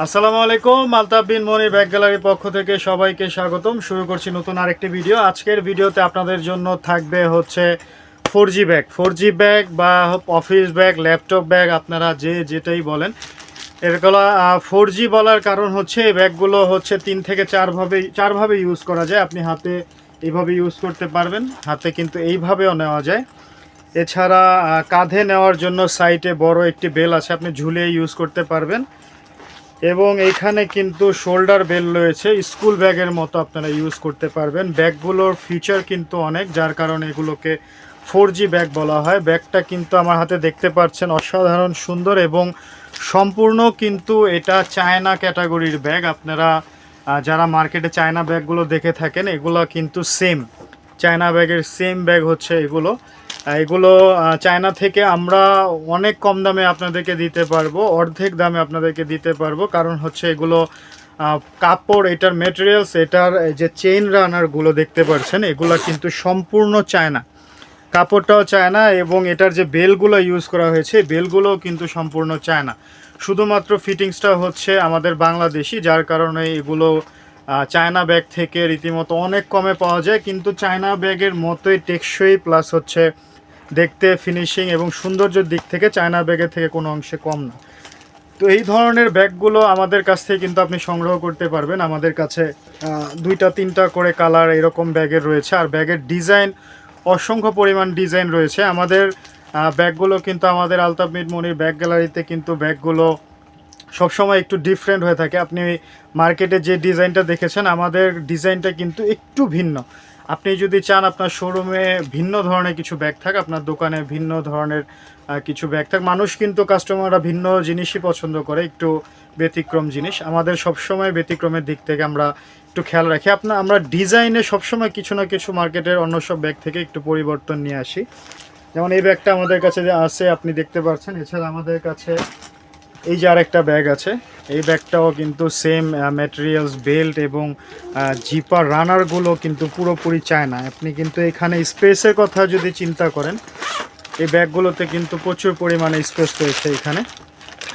আসসালামু আলাইকুম। আলতাফ বিন মনির ব্যাগ গ্যালারির পক্ষ থেকে সবাইকে স্বাগতম। শুরু করছি নতুন আরেকটি ভিডিও। আজকের ভিডিওতে আপনাদের জন্য থাকবে হচ্ছে 4G ব্যাগ। 4G ব্যাগ বা অফিস ব্যাগ, ল্যাপটপ ব্যাগ, আপনারা যেটাই বলেন। এগুলো 4G বলার কারণ হচ্ছে এই ব্যাগগুলো হচ্ছে 3 থেকে চারভাবে ইউজ করা যায়। আপনি হাতে এইভাবে ইউজ করতে পারবেন, হাতে কিন্তু এইভাবেও নেওয়া যায়। এছাড়া কাঁধে নেওয়ার জন্য সাইডে বড় একটি বেল আছে, আপনি ঝুলিয়ে ইউজ করতে পারবেন। এবং এইখানে কিন্তু শোল্ডার বেল রয়েছে, স্কুল ব্যাগের মতো আপনারা ইউজ করতে পারবেন। ব্যাগগুলোর ফিচার কিন্তু অনেক, যার কারণে এগুলোকে 4G ব্যাগ বলা হয়। ব্যাগটা কিন্তু আমার হাতে দেখতে পাচ্ছেন, অসাধারণ সুন্দর এবং সম্পূর্ণ কিন্তু এটা চায়না ক্যাটাগরির ব্যাগ। আপনারা যারা মার্কেটে চায়না ব্যাগগুলো দেখে থাকেন, এগুলো কিন্তু সেম চায়না ব্যাগের সেম ব্যাগ হচ্ছে এগুলো। এগুলো চায়না থেকে আমরা অনেক কম দামে আপনাদেরকে দিতে পারবো, অর্ধেক দামে আপনাদেরকে দিতে পারবো। কারণ হচ্ছে এগুলো কাপড়, এটার মেটেরিয়ালস, এটার যে চেইন রানারগুলো দেখতে পাচ্ছেন, এগুলো কিন্তু সম্পূর্ণ চায়না, কাপড়টাও চায়না এবং এটার যে বেলগুলো ইউজ করা হয়েছে, বেলগুলো কিন্তু সম্পূর্ণ চায়না। শুধুমাত্র ফিটিংসটা হচ্ছে আমাদের বাংলাদেশি, যার কারণে এগুলো চায়না ব্যাগ থেকে রীতিমতো অনেক কমে পাওয়া যায়, কিন্তু চায়না ব্যাগের মতোই টেকসই, প্লাস হচ্ছে দেখতে, ফিনিশিং এবং সৌন্দর্যের দিক থেকে চায়না ব্যাগের থেকে কোনো অংশে কম না। তো এই ধরনের ব্যাগগুলো আমাদের কাছ থেকে কিন্তু আপনি সংগ্রহ করতে পারবেন। আমাদের কাছে 2-3টা করে কালার এরকম ব্যাগের রয়েছে, আর ব্যাগের ডিজাইন অসংখ্য পরিমাণ ডিজাইন রয়েছে। আমাদের ব্যাগগুলো কিন্তু আমাদের আলতাফ বিন মনির ব্যাগ গ্যালারিতে কিন্তু ব্যাগগুলো সবসময় একটু ডিফারেন্ট হয়ে থাকে। আপনি মার্কেটে যে ডিজাইনটা দেখেছেন, আমাদের ডিজাইনটা কিন্তু একটু ভিন্ন। আপনি যদি চান আপনার শোরুমে ভিন্ন ধরনের কিছু ব্যাগ থাক, আপনার দোকানে ভিন্ন ধরনের কিছু ব্যাগ থাক, মানুষ কিন্তু কাস্টমাররা ভিন্ন জিনিসই পছন্দ করে, একটু ব্যতিক্রম জিনিস। আমাদের সবসময় ব্যতিক্রমের দিক থেকে আমরা একটু খেয়াল রাখি। আমরা ডিজাইনে সবসময় কিছু না কিছু মার্কেটের অন্য সব ব্যাগ থেকে একটু পরিবর্তন নিয়ে আসি। যেমন এই ব্যাগটা আমাদের কাছে যে আছে আপনি দেখতে পাচ্ছেন। এছাড়া আমাদের কাছে এই যে আরেকটা ব্যাগ আছে, এই ব্যাগটাও কিন্তু সেম ম্যাটেরিয়ালস, বেল্ট এবং জিপার রানারগুলো কিন্তু পুরোপুরি চায়না। আপনি কিন্তু এখানে স্পেসের কথা যদি চিন্তা করেন, এই ব্যাগগুলোতে কিন্তু প্রচুর পরিমাণে স্পেস রয়েছে এখানে।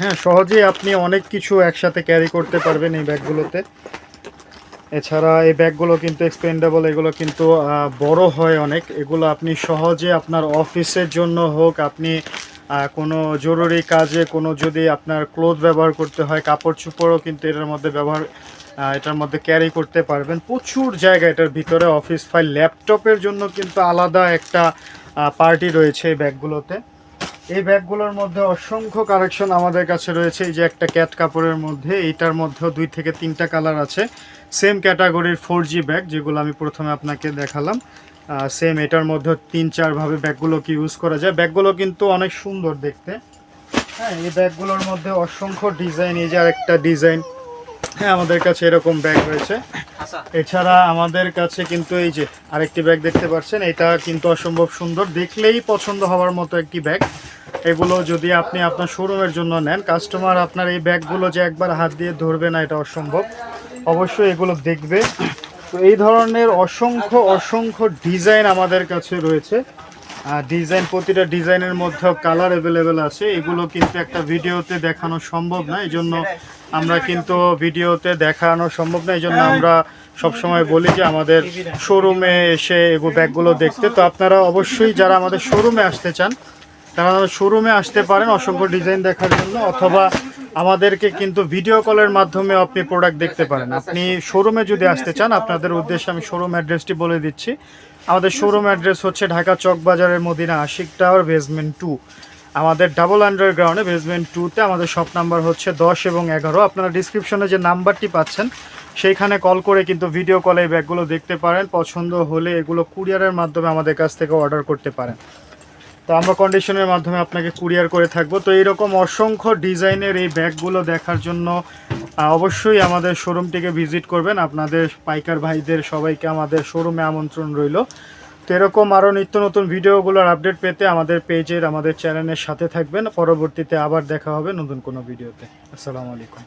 হ্যাঁ, সহজেই আপনি অনেক কিছু একসাথে ক্যারি করতে পারবেন এই ব্যাগগুলোতে। এছাড়া এই ব্যাগগুলো কিন্তু এক্সপেন্ডেবল, এগুলো কিন্তু বড় হয় অনেক। এগুলো আপনি সহজে আপনার অফিসের জন্য হোক, আপনি কোনো জরুরি কাজে, কোনো যদি আপনার ক্লোথ ব্যবহার করতে হয়, কাপড় চোপড়ও কিন্তু এটার মধ্যে ক্যারি করতে পারবেন। প্রচুর জায়গা এটার ভিতরে, অফিস ফাইল, ল্যাপটপের জন্য কিন্তু আলাদা একটা পার্টি রয়েছে এই ব্যাগগুলোতে। এই ব্যাগগুলোর মধ্যে অসংখ্য কালেকশন আমাদের কাছে রয়েছে। এই যে একটা ক্যাট কাপড়ের মধ্যে, এইটার মধ্যেও 2 থেকে 3টা কালার আছে। সেম ক্যাটাগরির 4G ব্যাগ, যেগুলো আমি প্রথমে আপনাকে দেখালাম, সেম এটার মধ্যে 3-4 ভাবে ব্যাগগুলোকে ইউজ করা যায়। ব্যাগগুলো কিন্তু অনেক সুন্দর দেখতে। হ্যাঁ, এই ব্যাগগুলোর মধ্যে অসংখ্য ডিজাইন। এই যে আরেকটা ডিজাইন, হ্যাঁ আমাদের কাছে এরকম ব্যাগ রয়েছে। এছাড়া আমাদের কাছে কিন্তু এই যে আরেকটি ব্যাগ দেখতে পাচ্ছেন, এটা কিন্তু অসম্ভব সুন্দর, দেখলেই পছন্দ হওয়ার মতো একটি ব্যাগ। এগুলো যদি আপনি আপনার শোরুমের জন্য নেন, কাস্টমার আপনার এই ব্যাগগুলো যে একবার হাত দিয়ে ধরবে না, এটা অসম্ভব। অবশ্যই এগুলো দেখবে। তো এই ধরনের অসংখ্য ডিজাইন আমাদের কাছে রয়েছে। ডিজাইন, প্রতিটা ডিজাইনের মধ্যেও কালার অ্যাভেলেবেল আছে। এগুলো কিন্তু একটা ভিডিওতে দেখানো সম্ভব না, এই জন্য আমরা কিন্তু ভিডিওতে দেখানো সম্ভব না, এই জন্য আমরা সবসময় বলি যে আমাদের শোরুমে এসে এগুলো ব্যাগগুলো দেখতে। তো আপনারা অবশ্যই যারা আমাদের শোরুমে আসতে চান, তারা শোরুমে আসতে পারেন অসংখ্য ডিজাইন দেখার জন্য, অথবা আমাদেরকে কিন্তু ভিডিও কলের মাধ্যমে আপনি প্রোডাক্ট দেখতে পারেন। আপনি শোরুমে যদি আসতে চান, আপনাদের উদ্দেশ্যে আমি শোরুম অ্যাড্রেসটি বলে দিচ্ছি। আমাদের শোরুম অ্যাড্রেস হচ্ছে ঢাকা চকবাজারের মদিনা আশিক টাওয়ার, বেসমেন্ট 2। আমাদের ডাবল আন্ডারগ্রাউন্ডে বেসমেন্ট 2-তে আমাদের শপ নাম্বার হচ্ছে 10 এবং 11। আপনারা ডিসক্রিপশনে যে নাম্বারটি পাচ্ছেন, সেইখানে কল করে কিন্তু ভিডিও কলে এই ব্যাগগুলো দেখতে পারেন। পছন্দ হলে এগুলো কুরিয়ারের মাধ্যমে আমাদের কাছ থেকে অর্ডার করতে পারেন। তো আমরা কন্ডিশনের মাধ্যমে আপনাকে কুরিয়ার করে থাকবো। তো এইরকম অসংখ্য ডিজাইনের এই ব্যাগগুলো দেখার জন্য অবশ্যই আমাদের শোরুমটিকে ভিজিট করবেন। আপনাদের পাইকার ভাইদের সবাইকে আমাদের শোরুমে আমন্ত্রণ রইল। তো এরকম আরও নিত্য নতুন ভিডিওগুলোর আপডেট পেতে আমাদের পেজের, আমাদের চ্যানেলের সাথে থাকবেন। পরবর্তীতে আবার দেখা হবে নতুন কোনো ভিডিওতে। আসসালামু আলাইকুম।